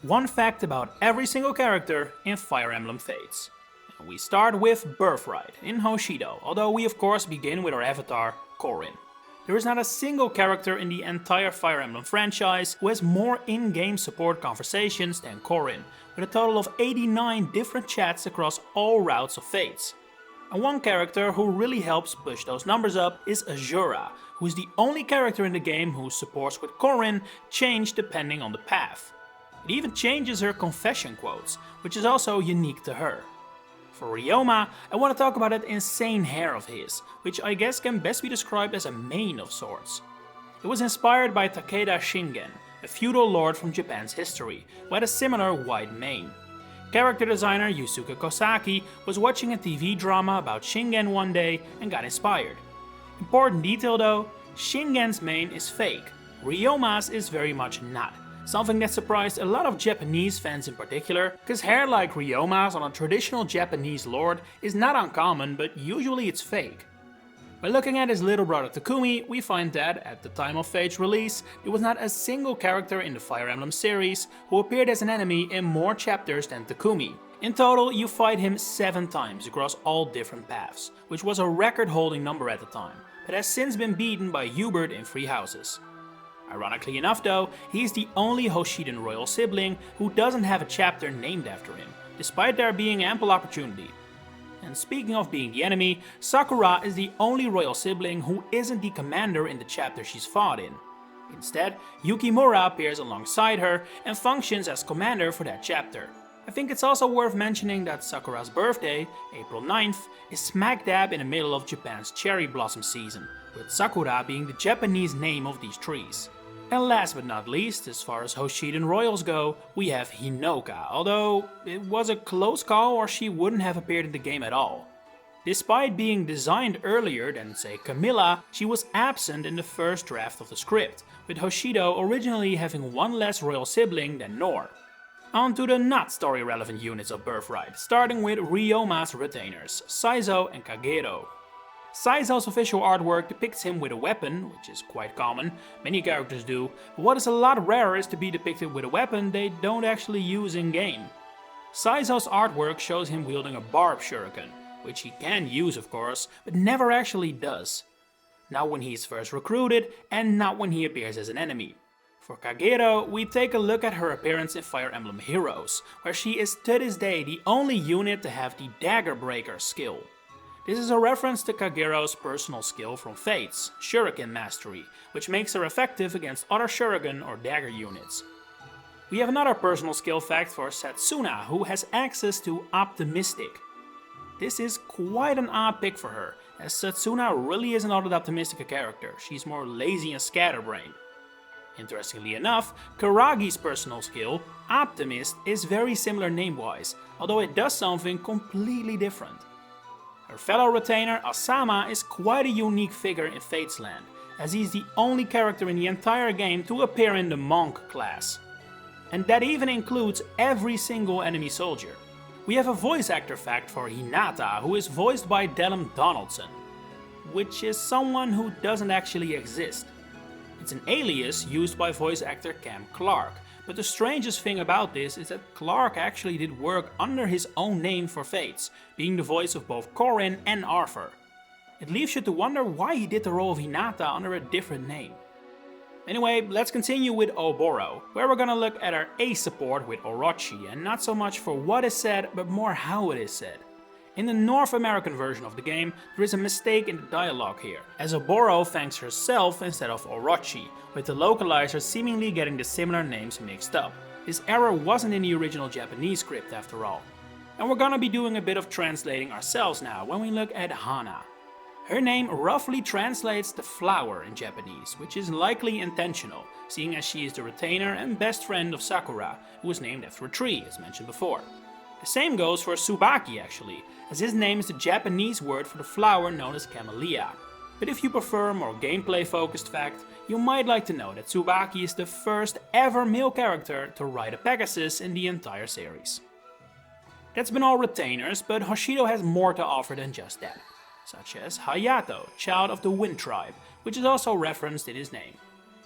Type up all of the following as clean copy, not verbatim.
One fact about every single character in Fire Emblem Fates. And we start with Birthright in Hoshido, although we of course begin with our avatar, Corrin. There is not a single character in the entire Fire Emblem franchise who has more in-game support conversations than Corrin, with a total of 89 different chats across all routes of Fates. And one character who really helps push those numbers up is Azura, who is the only character in the game whose supports with Corrin change depending on the path. It even changes her confession quotes, which is also unique to her. For Ryoma, I want to talk about that insane hair of his, which I guess can best be described as a mane of sorts. It was inspired by Takeda Shingen, a feudal lord from Japan's history, who had a similar white mane. Character designer Yusuke Kosaki was watching a TV drama about Shingen one day and got inspired. Important detail though, Shingen's mane is fake, Ryoma's is very much not. Something that surprised a lot of Japanese fans in particular, because hair like Ryoma's on a traditional Japanese lord is not uncommon, but usually it's fake. By looking at his little brother Takumi, we find that, at the time of Fate's release, there was not a single character in the Fire Emblem series who appeared as an enemy in more chapters than Takumi. In total, you fight him 7 times across all different paths, which was a record-holding number at the time, but has since been beaten by Hubert in 3 houses. Ironically enough though, he is the only Hoshidan royal sibling who doesn't have a chapter named after him, despite there being ample opportunity. And speaking of being the enemy, Sakura is the only royal sibling who isn't the commander in the chapter she's fought in. Instead, Yukimura appears alongside her and functions as commander for that chapter. I think it's also worth mentioning that Sakura's birthday, April 9th, is smack dab in the middle of Japan's cherry blossom season, with Sakura being the Japanese name of these trees. And last but not least, as far as Hoshidan royals go, we have Hinoka, although it was a close call or she wouldn't have appeared in the game at all. Despite being designed earlier than say Camilla, she was absent in the first draft of the script, with Hoshido originally having one less royal sibling than Nohr. On to the not story relevant units of Birthright, starting with Ryoma's retainers, Saizo and Kagero. Saizo's official artwork depicts him with a weapon, which is quite common, many characters do, but what is a lot rarer is to be depicted with a weapon they don't actually use in-game. Saizo's artwork shows him wielding a barb shuriken, which he can use of course, but never actually does. Not when he's first recruited, and not when he appears as an enemy. For Kagero, we take a look at her appearance in Fire Emblem Heroes, where she is to this day the only unit to have the Dagger Breaker skill. This is a reference to Kagero's personal skill from Fates, Shuriken Mastery, which makes her effective against other Shuriken or Dagger units. We have another personal skill fact for Setsuna, who has access to Optimistic. This is quite an odd pick for her, as Setsuna really isn't all that optimistic a character, she's more lazy and scatterbrained. Interestingly enough, Karagi's personal skill, Optimist, is very similar name-wise, although it does something completely different. Her fellow retainer, Asama, is quite a unique figure in Fates Land, as he's the only character in the entire game to appear in the Monk class. And that even includes every single enemy soldier. We have a voice actor fact for Hinata, who is voiced by Dellum Donaldson, which is someone who doesn't actually exist. It's an alias used by voice actor Cam Clark, but the strangest thing about this is that Clark actually did work under his own name for Fates, being the voice of both Corrin and Arthur. It leaves you to wonder why he did the role of Hinata under a different name. Anyway, let's continue with Oboro, where we're gonna look at our ace support with Orochi, and not so much for what is said, but more how it is said. In the North American version of the game, there is a mistake in the dialogue here, as Oboro thanks herself instead of Orochi, with the localizer seemingly getting the similar names mixed up. This error wasn't in the original Japanese script after all. And we're gonna be doing a bit of translating ourselves now when we look at Hana. Her name roughly translates to flower in Japanese, which is likely intentional, seeing as she is the retainer and best friend of Sakura, who was named after a tree, as mentioned before. The same goes for Tsubaki actually, as his name is the Japanese word for the flower known as camellia. But if you prefer a more gameplay focused fact, you might like to know that Tsubaki is the first ever male character to ride a Pegasus in the entire series. That's been all retainers, but Hoshido has more to offer than just that, such as Hayato, child of the Wind tribe, which is also referenced in his name.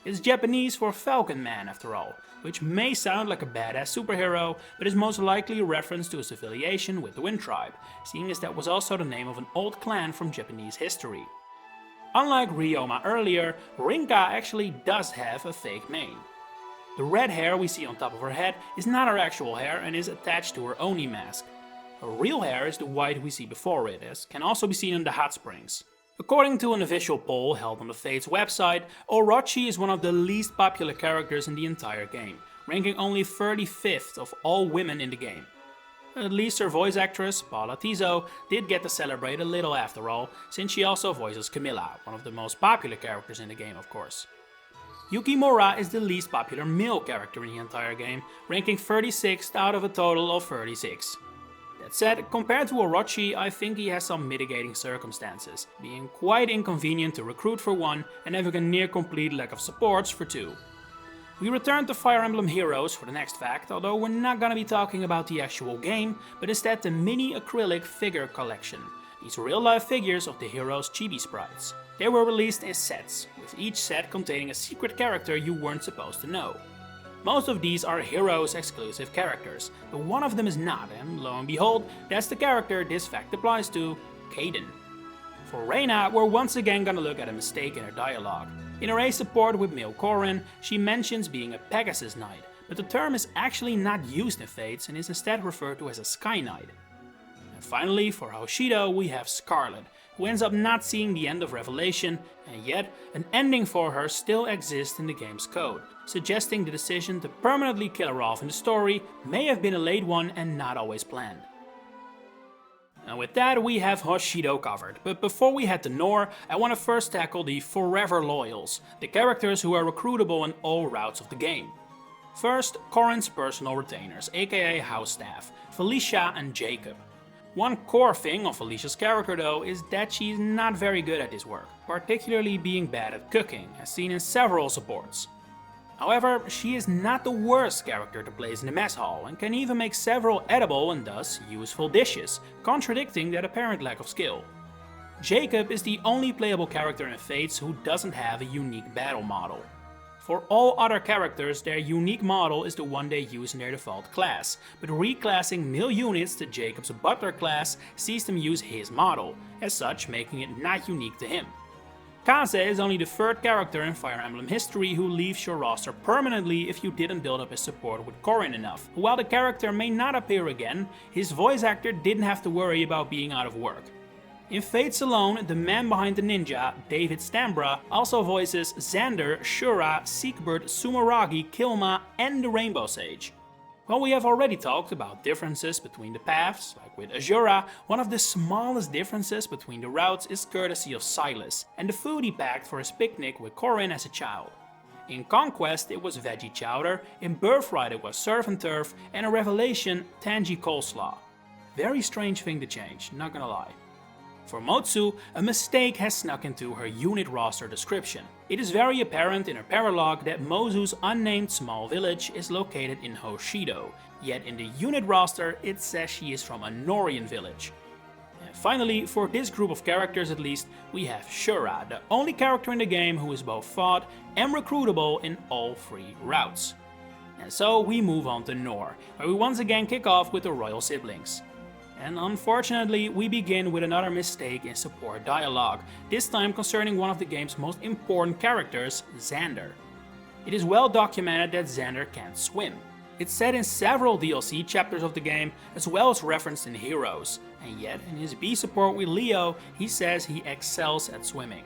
It's Japanese for Falcon Man after all, which may sound like a badass superhero, but is most likely a reference to his affiliation with the Wind Tribe, seeing as that was also the name of an old clan from Japanese history. Unlike Ryoma earlier, Rinka actually does have a fake mane. The red hair we see on top of her head is not her actual hair and is attached to her Oni mask. Her real hair is the white we see before it, as can also be seen in the hot springs. According to an official poll held on the Fates website, Orochi is one of the least popular characters in the entire game, ranking only 35th of all women in the game. At least her voice actress, Paula Tiso, did get to celebrate a little after all, since she also voices Camilla, one of the most popular characters in the game of course. Yukimura is the least popular male character in the entire game, ranking 36th out of a total of 36. That said, compared to Orochi, I think he has some mitigating circumstances, being quite inconvenient to recruit for one and having a near complete lack of supports for two. We return to Fire Emblem Heroes for the next fact, although we're not gonna be talking about the actual game, but instead the mini acrylic figure collection. These real-life figures of the heroes' chibi sprites. They were released in sets, with each set containing a secret character you weren't supposed to know. Most of these are Heroes exclusive characters, but one of them is not, and lo and behold, that's the character this fact applies to, Kaden. For Reina, we're once again gonna look at a mistake in her dialogue. In her ace support with Male Corrin, she mentions being a Pegasus Knight, but the term is actually not used in Fates and is instead referred to as a Sky Knight. And finally, for Hoshido, we have Scarlet, who ends up not seeing the end of Revelation, and yet an ending for her still exists in the game's code, suggesting the decision to permanently kill her off in the story may have been a late one and not always planned. And with that we have Hoshido covered, but before we head to Nohr, I want to first tackle the Forever Loyals, the characters who are recruitable in all routes of the game. First, Corrin's personal retainers, aka house staff, Felicia and Jacob. One core thing of Felicia's character though is that she's not very good at this work, particularly being bad at cooking, as seen in several supports. However, she is not the worst character to place in the mess hall and can even make several edible and thus useful dishes, contradicting that apparent lack of skill. Jacob is the only playable character in Fates who doesn't have a unique battle model. For all other characters, their unique model is the one they use in their default class, but reclassing male units to Jacob's butler class sees them use his model, as such making it not unique to him. Kaze is only the third character in Fire Emblem history who leaves your roster permanently if you didn't build up his support with Corrin enough. While the character may not appear again, his voice actor didn't have to worry about being out of work. In Fates alone, the man behind the ninja, David Stambra, also voices Xander, Shura, Siegbert, Sumeragi, Kilma and the Rainbow Sage. While we have already talked about differences between the paths, like with Azura, one of the smallest differences between the routes is courtesy of Silas, and the food he packed for his picnic with Corrin as a child. In Conquest it was veggie chowder, in Birthright it was surf and turf, and in Revelation, tangy coleslaw. Very strange thing to change, not gonna lie. For Motsu, a mistake has snuck into her unit roster description. It is very apparent in her paralogue that Mozu's unnamed small village is located in Hoshido, yet in the unit roster it says she is from a Nohrian village. And finally, for this group of characters at least, we have Shura, the only character in the game who is both fought and recruitable in all three routes. And so we move on to Nohr, where we once again kick off with the royal siblings. And unfortunately, we begin with another mistake in support dialogue, this time concerning one of the game's most important characters, Xander. It is well documented that Xander can't swim. It's said in several DLC chapters of the game, as well as referenced in Heroes, and yet in his B support with Leo, he says he excels at swimming.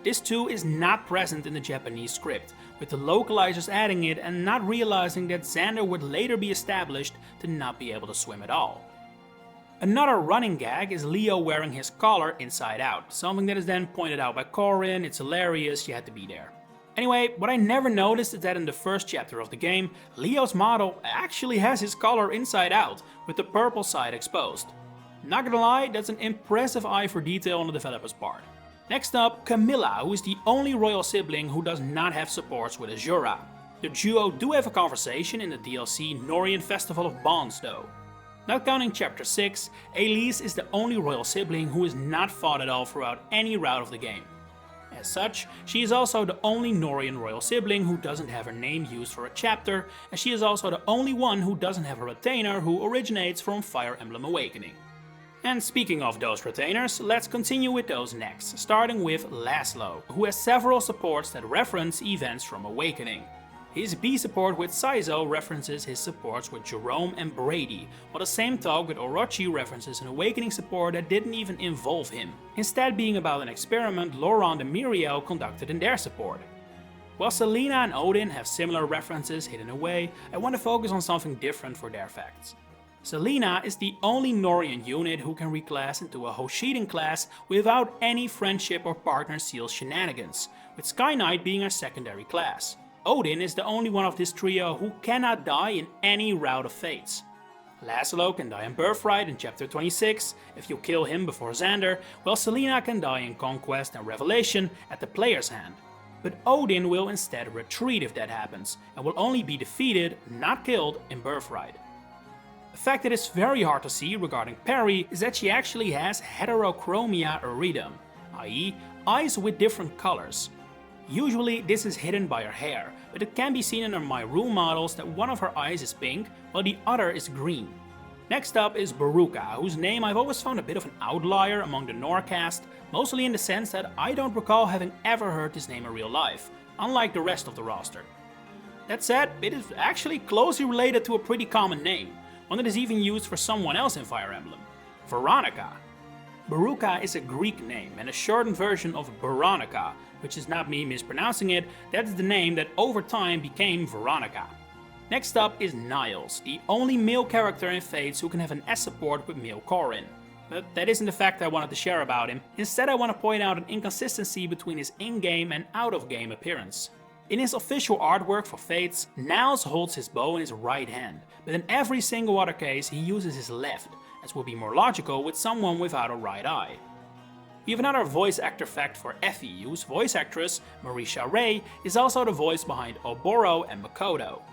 This too is not present in the Japanese script, with the localizers adding it and not realizing that Xander would later be established to not be able to swim at all. Another running gag is Leo wearing his collar inside out, something that is then pointed out by Corrin. It's hilarious, you had to be there. Anyway, what I never noticed is that in the first chapter of the game, Leo's model actually has his collar inside out, with the purple side exposed. Not gonna lie, that's an impressive eye for detail on the developer's part. Next up, Camilla, who is the only royal sibling who does not have supports with Azura. The duo do have a conversation in the DLC Nohrian Festival of Bonds though. Not counting chapter 6, Elise is the only royal sibling who is not fought at all throughout any route of the game. As such, she is also the only Nohrian royal sibling who doesn't have her name used for a chapter, and she is also the only one who doesn't have a retainer who originates from Fire Emblem Awakening. And speaking of those retainers, let's continue with those next, starting with Laszlo, who has several supports that reference events from Awakening. His B support with Saizo references his supports with Jerome and Brady, while the same talk with Orochi references an Awakening support that didn't even involve him, instead being about an experiment Laurent and Miriel conducted in their support. While Selena and Odin have similar references hidden away, I want to focus on something different for their facts. Selena is the only Nohrian unit who can reclass into a Hoshidan class without any friendship or partner seal shenanigans, with Sky Knight being her secondary class. Odin is the only one of this trio who cannot die in any route of Fates. Laszlo can die in Birthright in chapter 26 if you kill him before Xander, while Selena can die in Conquest and Revelation at the player's hand. But Odin will instead retreat if that happens, and will only be defeated, not killed, in Birthright. A fact that is very hard to see regarding Perry is that she actually has heterochromia iridum, i.e. eyes with different colors. Usually this is hidden by her hair, but it can be seen in her My Room models that one of her eyes is pink, while the other is green. Next up is Baruka, whose name I've always found a bit of an outlier among the Nohr cast, mostly in the sense that I don't recall having ever heard this name in real life, unlike the rest of the roster. That said, it is actually closely related to a pretty common name, one that is even used for someone else in Fire Emblem, Veronica. Baruka is a Greek name and a shortened version of Veronica, which is not me mispronouncing it, that is the name that over time became Veronica. Next up is Niles, the only male character in Fates who can have an S support with male Corrin. But that isn't the fact I wanted to share about him, instead I want to point out an inconsistency between his in-game and out-of-game appearance. In his official artwork for Fates, Niles holds his bow in his right hand, but in every single other case he uses his left, as would be more logical with someone without a right eye. We have another voice actor fact for Effie, whose voice actress, Marisha Ray, is also the voice behind Oboro and Makoto.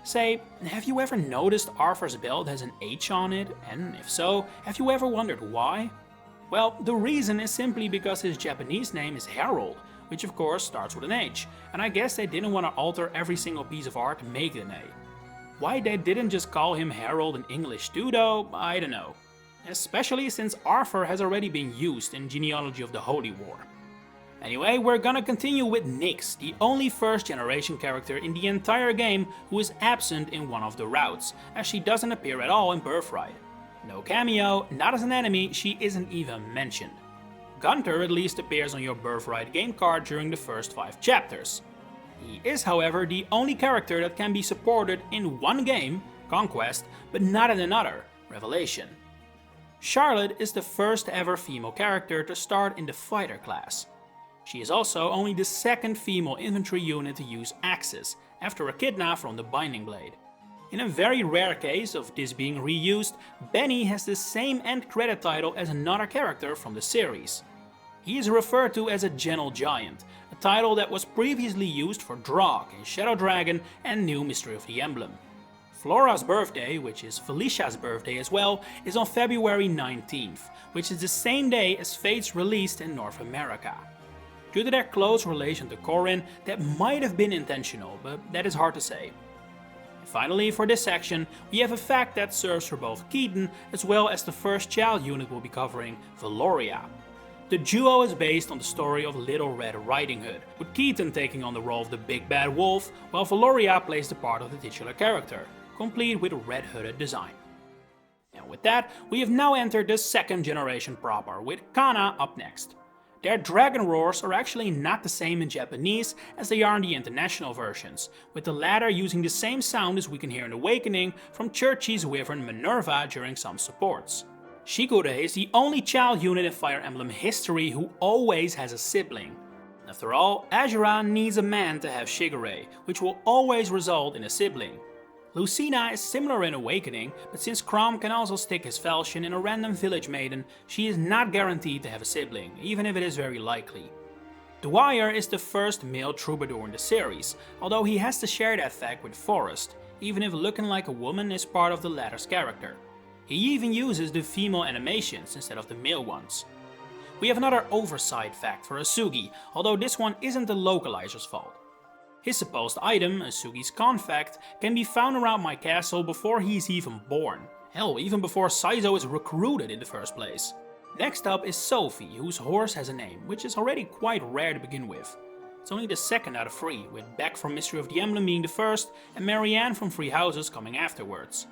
Say, have you ever noticed Arthur's belt has an H on it, and if so, have you ever wondered why? Well, the reason is simply because his Japanese name is Harold, which of course starts with an H, and I guess they didn't want to alter every single piece of art to make it an A. Why they didn't just call him Harold in English too though, I don't know. Especially since Arthur has already been used in Genealogy of the Holy War. Anyway, we're gonna continue with Nyx, the only first generation character in the entire game who is absent in one of the routes, as she doesn't appear at all in Birthright. No cameo, not as an enemy, she isn't even mentioned. Gunter at least appears on your Birthright game card during the first 5 chapters. He is, however, the only character that can be supported in one game, Conquest, but not in another, Revelation. Charlotte is the first ever female character to start in the fighter class. She is also only the second female infantry unit to use axes, after Echidna from the Binding Blade. In a very rare case of this being reused, Benny has the same end credit title as another character from the series. He is referred to as a Gentle Giant, a title that was previously used for Draug in Shadow Dragon and New Mystery of the Emblem. Flora's birthday, which is Felicia's birthday as well, is on February 19th, which is the same day as Fates released in North America. Due to their close relation to Corrin, that might have been intentional, but that is hard to say. And finally, for this section, we have a fact that serves for both Keaton as well as the first child unit we'll be covering, Valoria. The duo is based on the story of Little Red Riding Hood, with Keaton taking on the role of the Big Bad Wolf, while Valoria plays the part of the titular character, complete with a red hooded design. And with that, we have now entered the second generation proper, with Kana up next. Their dragon roars are actually not the same in Japanese as they are in the international versions, with the latter using the same sound as we can hear in Awakening from Churchy's wyvern Minerva during some supports. Shikure is the only child unit in Fire Emblem history who always has a sibling. After all, Azura needs a man to have Shigure, which will always result in a sibling. Lucina is similar in Awakening, but since Chrom can also stick his falchion in a random village maiden, she is not guaranteed to have a sibling, even if it is very likely. Dwyer is the first male troubadour in the series, although he has to share that fact with Forrest, even if looking like a woman is part of the latter's character. He even uses the female animations instead of the male ones. We have another oversight fact for Asugi, although this one isn't the localizer's fault. His supposed item, Asugi's Confect, can be found around my castle before he's even born. Hell, even before Saizo is recruited in the first place. Next up is Sophie, whose horse has a name, which is already quite rare to begin with. It's only the second out of 3, with Beck from Mystery of the Emblem being the first, and Marianne from Three Houses coming afterwards.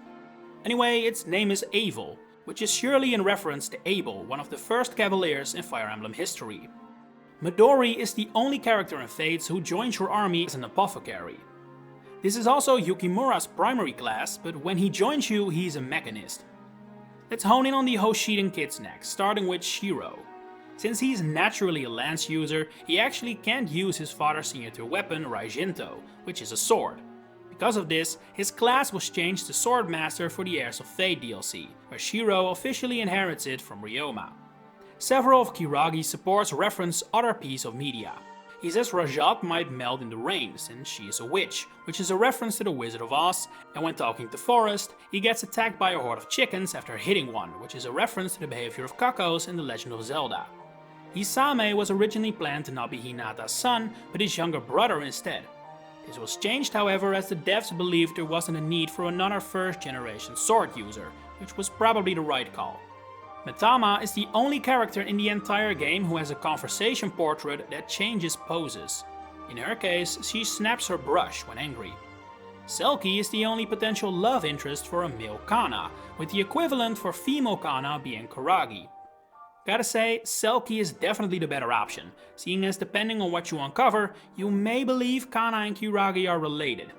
Anyway, its name is Abel, which is surely in reference to Abel, one of the first cavaliers in Fire Emblem history. Midori is the only character in Fates who joins your army as an apothecary. This is also Yukimura's primary class, but when he joins you, he's a mechanist. Let's hone in on the Hoshidan kids next, starting with Shiro. Since he's naturally a lance user, he actually can't use his father's signature weapon, Raijinto, which is a sword. Because of this, his class was changed to Swordmaster for the Heirs of Fate DLC, where Shiro officially inherits it from Ryoma. Several of Kiragi's supports reference other pieces of media. He says Rajat might melt in the rain since she is a witch, which is a reference to the Wizard of Oz, and when talking to Forest, he gets attacked by a horde of chickens after hitting one, which is a reference to the behavior of Kakos in The Legend of Zelda. Hisame was originally planned to not be Hinata's son, but his younger brother instead. This was changed, however, as the devs believed there wasn't a need for another first generation sword user, which was probably the right call. Metama is the only character in the entire game who has a conversation portrait that changes poses. In her case, she snaps her brush when angry. Selkie is the only potential love interest for a male Kana, with the equivalent for female Kana being Karagi. Gotta say, Selkie is definitely the better option, seeing as depending on what you uncover, you may believe Kana and Kiragi are related.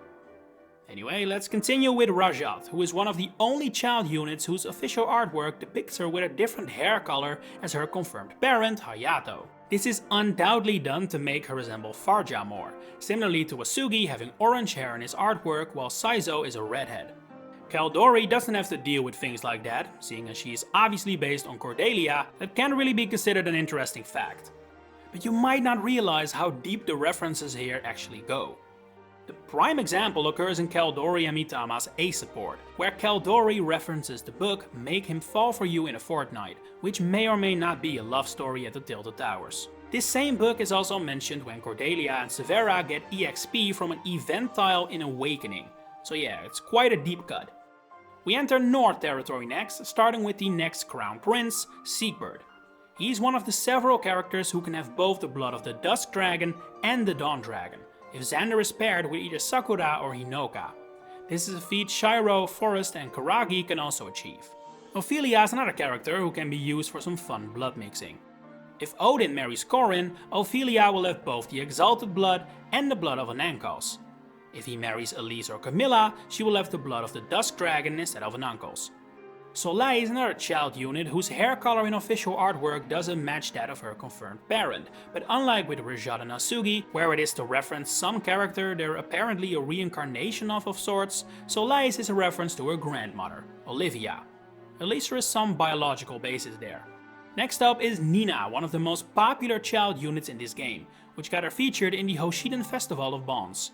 Anyway, let's continue with Rajat, who is one of the only child units whose official artwork depicts her with a different hair color as her confirmed parent, Hayato. This is undoubtedly done to make her resemble Farja more, similarly to Asugi having orange hair in his artwork while Saizo is a redhead. Caldori doesn't have to deal with things like that, seeing as she is obviously based on Cordelia, that can't really be considered an interesting fact. But you might not realize how deep the references here actually go. The prime example occurs in Caldori and Mitama's A support, where Caldori references the book Make Him Fall For You in a Fortnight, which may or may not be a love story at the Tilted Towers. This same book is also mentioned when Cordelia and Severa get EXP from an event tile in Awakening, so yeah, it's quite a deep cut. We enter Nohr territory next, starting with the next Crown Prince, Siegbert. He's one of the several characters who can have both the blood of the Dusk Dragon and the Dawn Dragon, if Xander is paired with either Sakura or Hinoka. This is a feat Shiro, Forest and Karagi can also achieve. Ophelia is another character who can be used for some fun blood mixing. If Odin marries Corin, Ophelia will have both the Exalted blood and the blood of Anankos. If he marries Elise or Camilla, she will have the blood of the Dusk Dragon instead of Anankos. Soleil is another child unit whose hair color in official artwork doesn't match that of her confirmed parent, but unlike with Rajat and Asugi, where it is to reference some character they're apparently a reincarnation of sorts, Soleil's is a reference to her grandmother, Olivia. At least there is some biological basis there. Next up is Nina, one of the most popular child units in this game, which got her featured in the Hoshidan Festival of Bonds.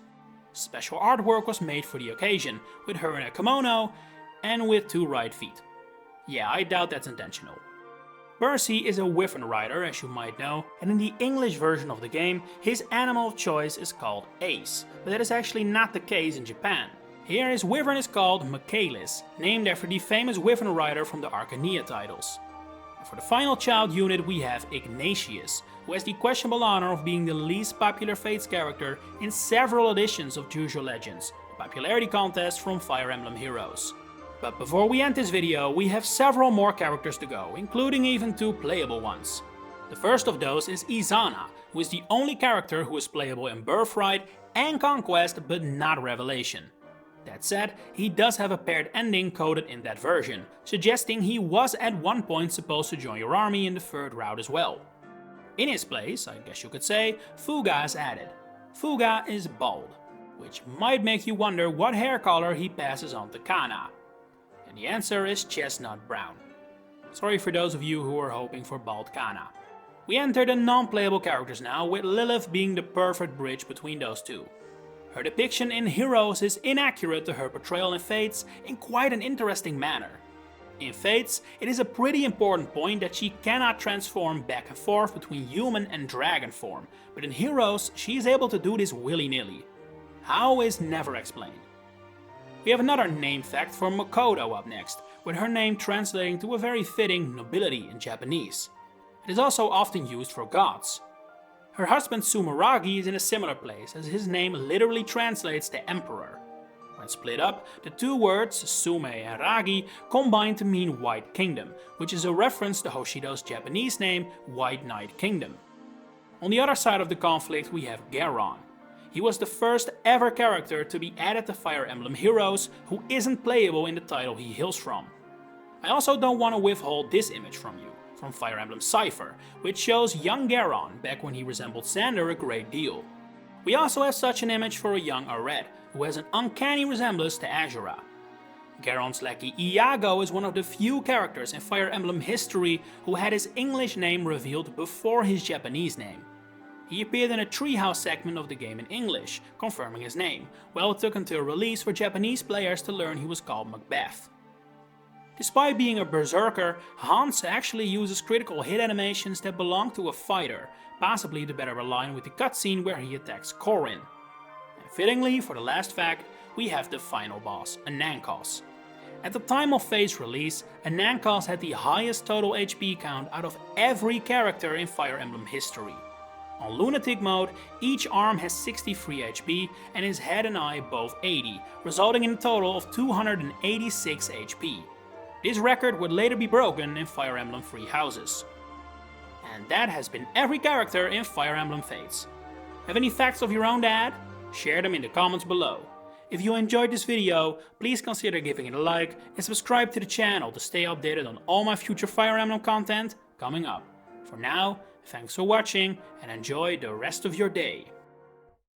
Special artwork was made for the occasion, with her in a kimono and with 2 right feet. Yeah, I doubt that's intentional. Percy is a wyvern rider, as you might know, and in the English version of the game, his animal of choice is called Ace, but that is actually not the case in Japan. Here his wyvern is called Michaelis, named after the famous wyvern rider from the Arcania titles. And for the final child unit we have Ignatius, who has the questionable honor of being the least popular Fates character in several editions of Choose Your Legends, a popularity contest from Fire Emblem Heroes. But before we end this video, we have several more characters to go, including even 2 playable ones. The first of those is Izana, who is the only character who is playable in Birthright and Conquest, but not Revelation. That said, he does have a paired ending coded in that version, suggesting he was at one point supposed to join your army in the 3rd route as well. In his place, I guess you could say, Fuga is added. Fuga is bald, which might make you wonder what hair color he passes on to Kana. And the answer is chestnut brown. Sorry for those of you who are hoping for bald Kana. We enter the non-playable characters now, with Lilith being the perfect bridge between those two. Her depiction in Heroes is inaccurate to her portrayal in Fates in quite an interesting manner. In Fates, it is a pretty important point that she cannot transform back and forth between human and dragon form, but in Heroes she is able to do this willy-nilly. How is never explained. We have another name fact for Makoto up next, with her name translating to a very fitting nobility in Japanese. It is also often used for gods. Her husband Sumeragi is in a similar place, as his name literally translates to emperor. When split up, the two words, Sume and Ragi, combine to mean White Kingdom, which is a reference to Hoshido's Japanese name, White Knight Kingdom. On the other side of the conflict we have Garon. He was the first ever character to be added to Fire Emblem Heroes who isn't playable in the title he hails from. I also don't want to withhold this image from you, from Fire Emblem Cypher, which shows young Garon back when he resembled Xander a great deal. We also have such an image for a young Ared, who has an uncanny resemblance to Azura. Garon's lackey Iago is one of the few characters in Fire Emblem history who had his English name revealed before his Japanese name. He appeared in a treehouse segment of the game in English, confirming his name, while it took until release for Japanese players to learn he was called Macbeth. Despite being a berserker, Hans actually uses critical hit animations that belong to a fighter, possibly to better align with the cutscene where he attacks Corrin. And fittingly, for the last fact, we have the final boss, Anankos. At the time of Fate's release, Anankos had the highest total HP count out of every character in Fire Emblem history. On Lunatic mode, each arm has 63 HP and his head and eye both 80, resulting in a total of 286 HP. This record would later be broken in Fire Emblem Three Houses. And that has been every character in Fire Emblem Fates. Have any facts of your own to add? Share them in the comments below. If you enjoyed this video, please consider giving it a like and subscribe to the channel to stay updated on all my future Fire Emblem content coming up. For now, thanks for watching and enjoy the rest of your day.